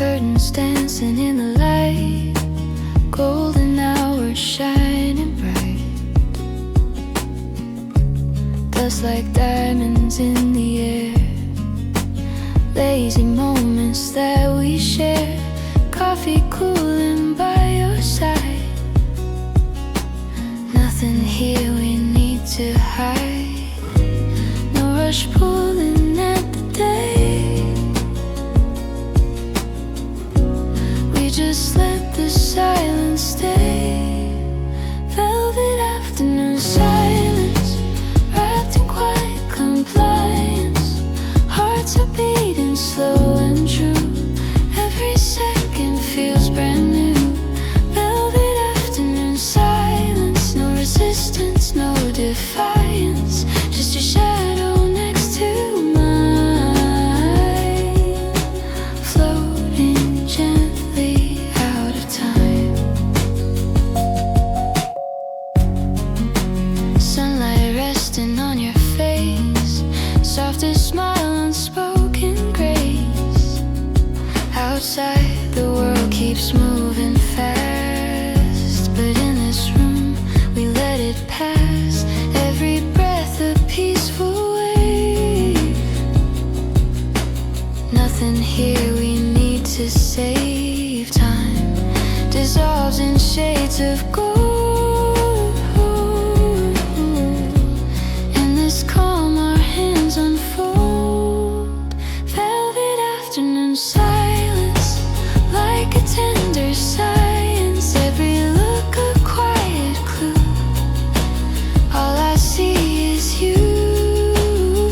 Curtains dancing in the light, golden hours shining bright. Dust like diamonds in the air, lazy moments that we share. Coffee cooling by your side. Nothing here we need to hide. No rush pulling at the day. We just let the silence stay. Velvet afternoon silence, wrapped in quiet compliance. Hearts are beating slow and true. Every second feels brand new. Velvet afternoon silence, no resistance, no defiance. Just your shadow next to mine, floating gently out of time. Sunlight resting on your face, softest smile, unspoken grace. Outside the world keeps moving fast, but in this room we let it pass. Every breath a peaceful wave. Nothing here we need to save. Time dissolves in shades of gold. In this calm our hands unfold. Velvet afternoon silence, like a tender science. Every look a quiet clue. All I see is you.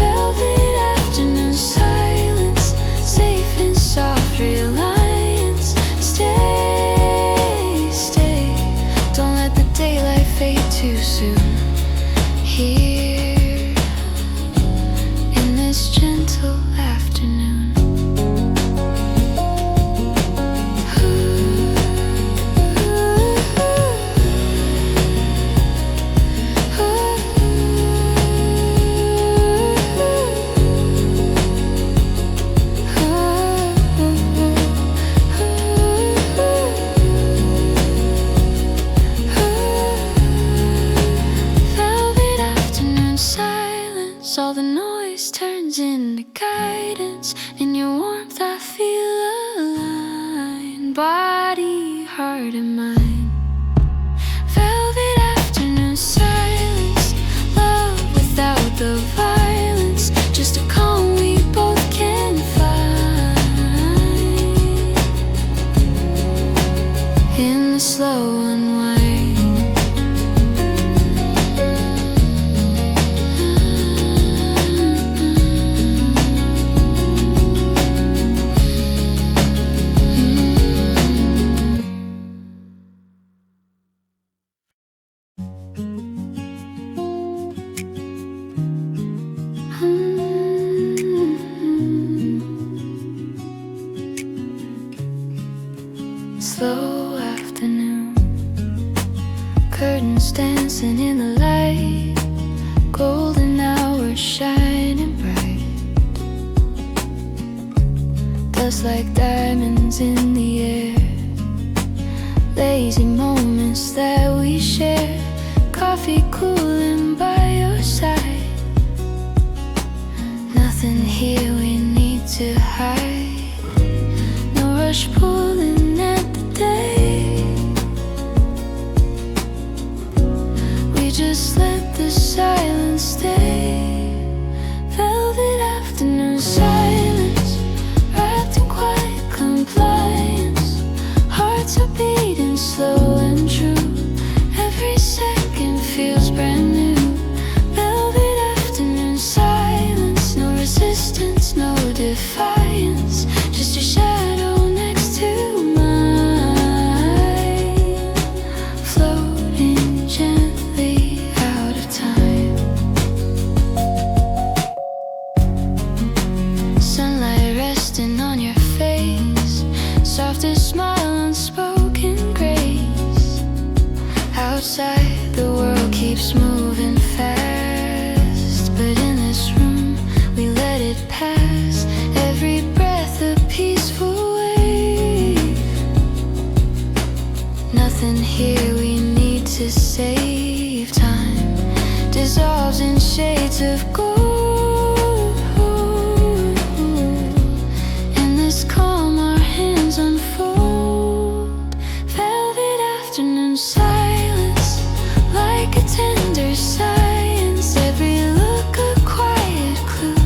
Velvet afternoon silence, safe in soft reliance. Stay, stay, don't let the daylight fade too soon. Here, in this gentle afternoon. Velvet afternoon silence, all the noise turns into guidance. In your warmth I feel aligned, body, heart and mind. Velvet afternoon silence, love without the violence. Just a calm we both can find. In the slow unwind. Slow afternoon, curtains dancing in the light, golden hours shining bright. Dust like diamonds in the air, lazy moments that we share. Coffee cooling by your side. Nothing here we need to hide. No rush pulling at the day. We just let the silence stay. Velvet afternoon silence, wrapped in quiet compliance. Hearts are beating slow and true. Every second feels brand new. Velvet afternoon silence, no resistance, no defiance. Just your shadow next to mine, floating gently out of time. Sunlight resting on your face, softest smile, unspoken grace. Outside the world keeps moving fast, but in this room we let it pass. Every breath a peaceful wave. here we need to save time dissolves in shades of gold. In this calm our hands unfold. Velvet afternoon silence, like a tender science. Every look a quiet clue.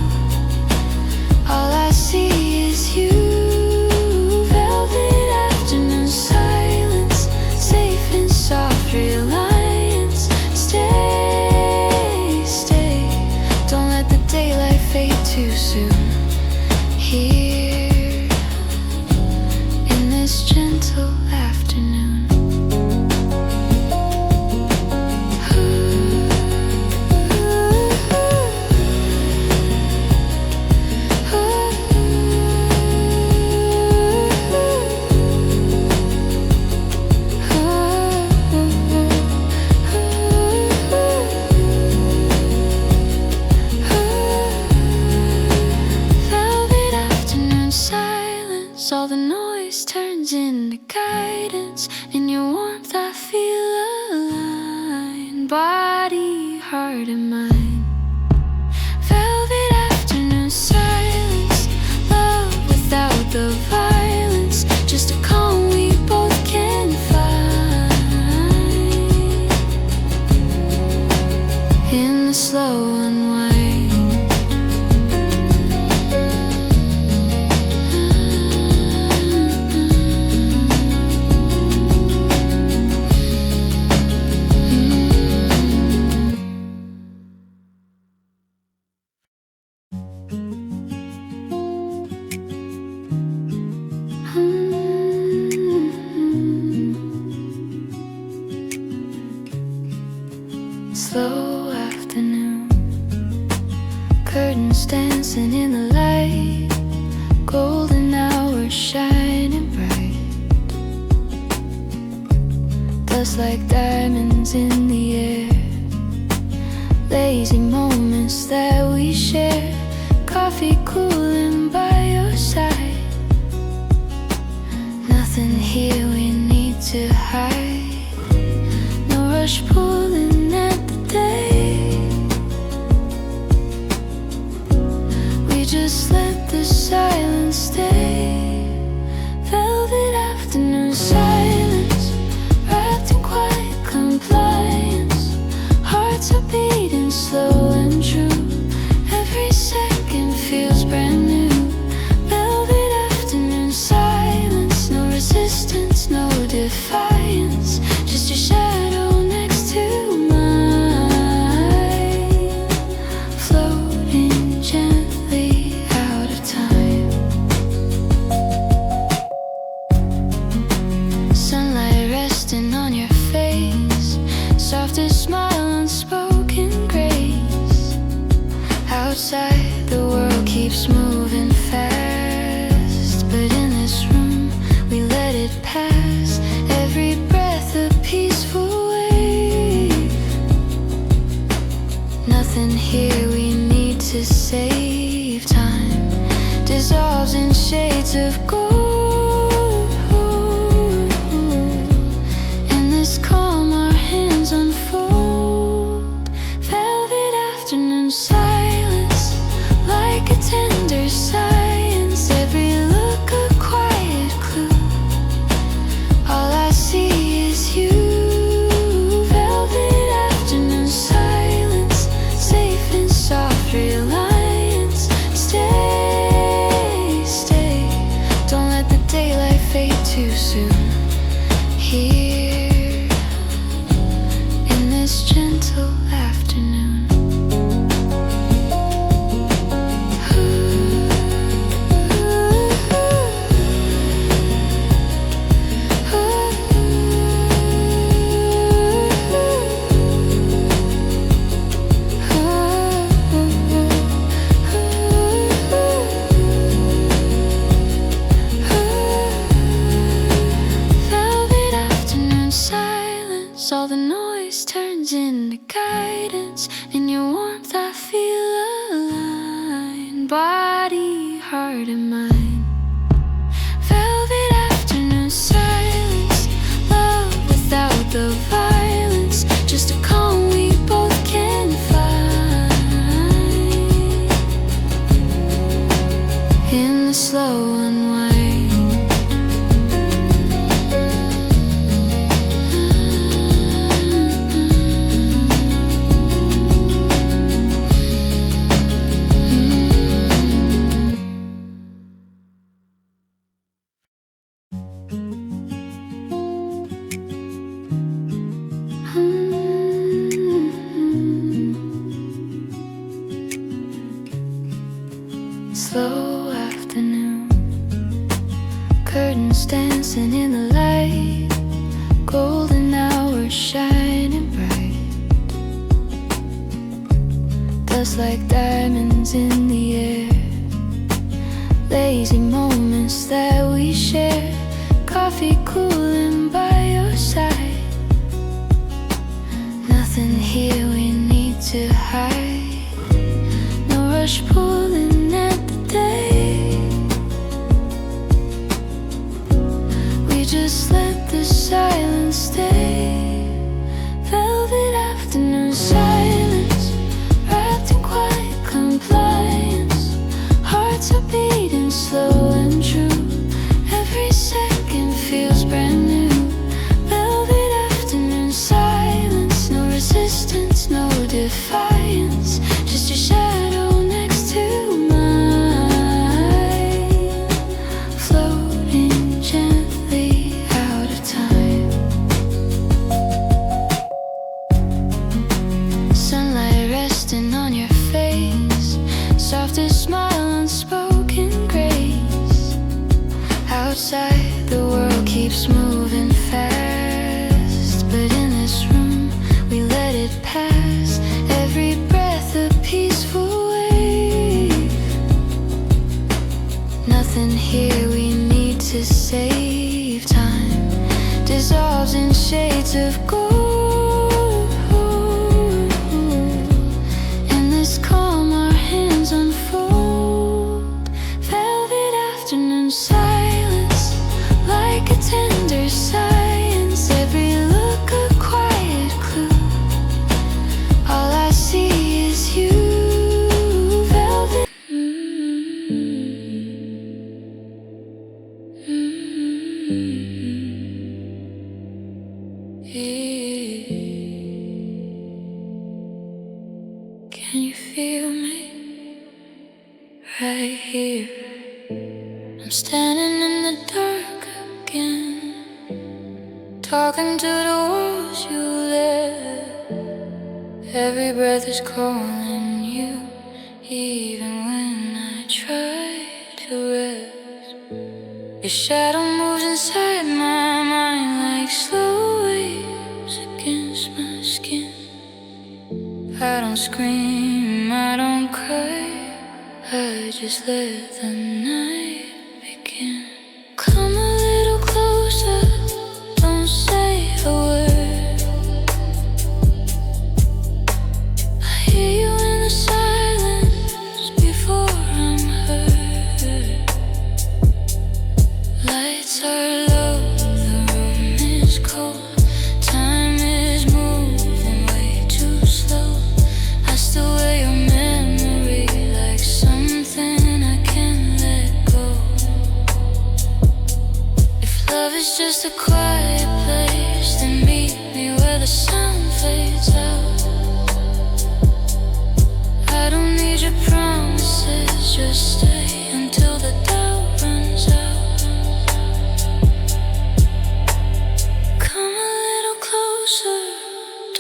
All I see is you. Velvet afternoon silence, safe in soft reliance. Stay, stay, don't let the daylight fade too soon. Here, in this gentle afternoon. All the noise turns into guidance. In your warmth I feel aligned, body, heart and mind. Velvet afternoon silence, love without the violence. Just a calm we both can find. In the slow unwind. Slow afternoon, curtains dancing in the light, golden hours shining bright. Dust like diamonds in the air, lazy moments that we share. Coffee cooling by your side. Nothing here we need to hide. No rush pulling at the day. We just let the silence stay. Velvet afternoon silence, wrapped in quiet compliance. Hearts are beating slow and true. Every second feels brand new. Velvet afternoon silence, no resistance, no defiance. Just your shadow next to mine, floating gently out of time. Sunlight resting on your face, softest smile, unspoken grace. Outside the world keeps moving fast, but in this room we let it pass. Every breath a peaceful wave. Nothing here we need to save time dissolves in shades of gold. In this calm our hands unfold. Velvet afternoon silence, like a tender science. Every look a quiet clue. All I see is you. Velvet afternoon silence, safe in soft reliance. Stay, stay, don't let the daylight fade too soon. Here, in this gentle afternoon. All the noise turns into guidance. dancing in the light, golden hours shining bright, dust like diamonds in the air, lazy moments that we share, coffee cooling by your side. Nothing here we need to hide, no rush pulling at the day. We just let the silence stay. Velvet afternoon silence, wrapped in quiet compliance. Hearts are beating slow and true, every second feels brand new. Velvet afternoon silence, no resistance, no defiance, just your shadow next to mine, floating gently out of time. Sunlight resting on your face, softest smile, unspoken grace. Outside the world keeps moving fast, but in this room we let it pass. Every breath a peaceful wave. Nothing here we need to save. Time dissolves in shades of gold. In this calm our hands unfold. Velvet afternoon silence, like a tender science. Every look a quiet clue. All I see is you. Velvet. Can you feel me? Right here. I'm standing in the dark again, talking to the walls you left. Every breath is calling you, even when I try to rest. Your shadow moves inside my mind like slow waves against my skin. I don't scream, I don't cry, I just let the night begin. Come a little closer, don't say a word. I hear you in the silence before I'm heard. Lights are low, the room is cold, time is moving way too slow. I still wear your memory like something I can't let go. If love is just a quiet place, then meet me where the sound fades out. I don't need your promises, just stay until the doubt runs out. Come a little closer,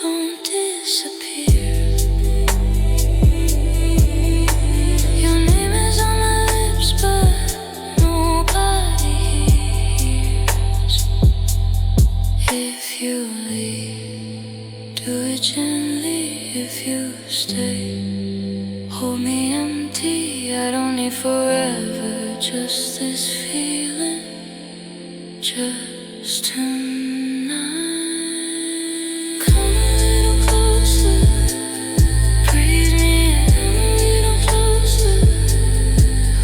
don't disappear. Your name is on my lips, but nobody hears. If you leave, do it gently. If you stay, hold me empty. I don't need forever, just this feeling, just tonight. Come a little closer, breathe me in a little closer.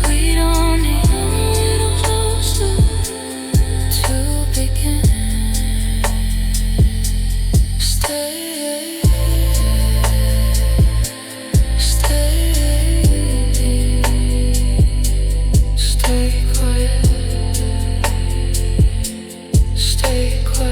We don't need a little closer to begin. Stay, stay, stay quiet, stay quiet.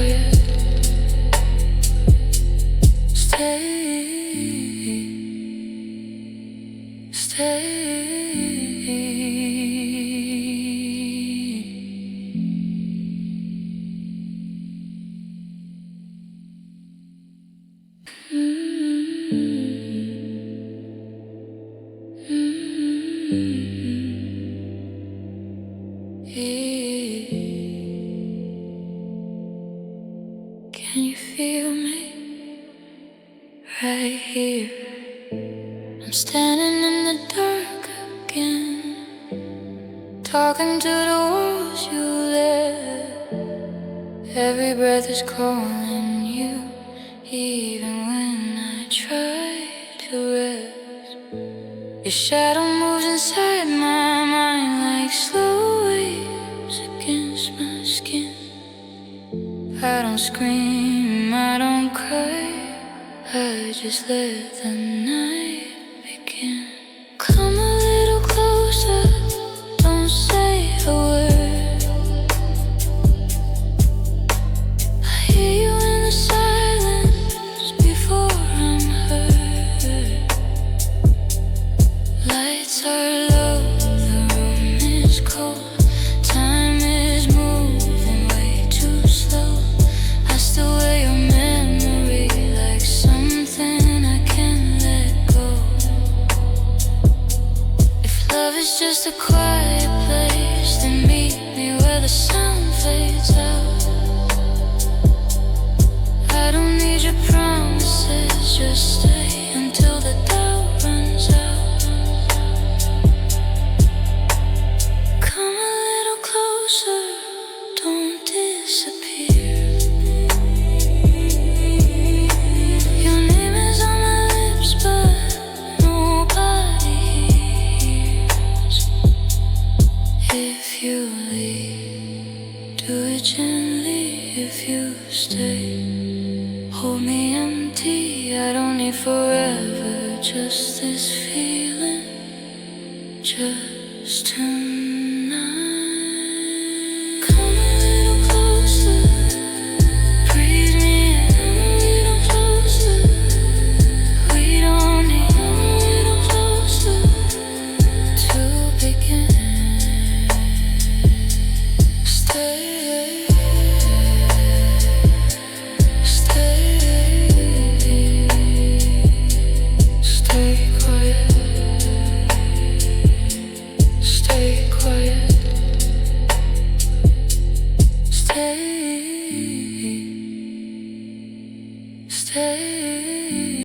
feel me right here? I'm standing in the dark again, talking to the walls you left. Every breath is calling you, even when I try to rest. Your shadow moves inside my mind like slow waves against my skin. I don't scream, I don't cry, I just let the night begin. Come a little closer, don't say a word. I hear you in the silence before I'm heard. Lights are low, the room is cold, time is moving way too slow. I still wear your memory like something I can't let go. If love is just a quiet place, then meet me where the sound fades out. I don't need your promises, just stay until the doubt runs out. Come a little closer, don't disappear. Your name is on my lips, but nobody hears. If you leave, do it gently. If you stay, hold me empty. I don't need forever, just this feeling, just tonight.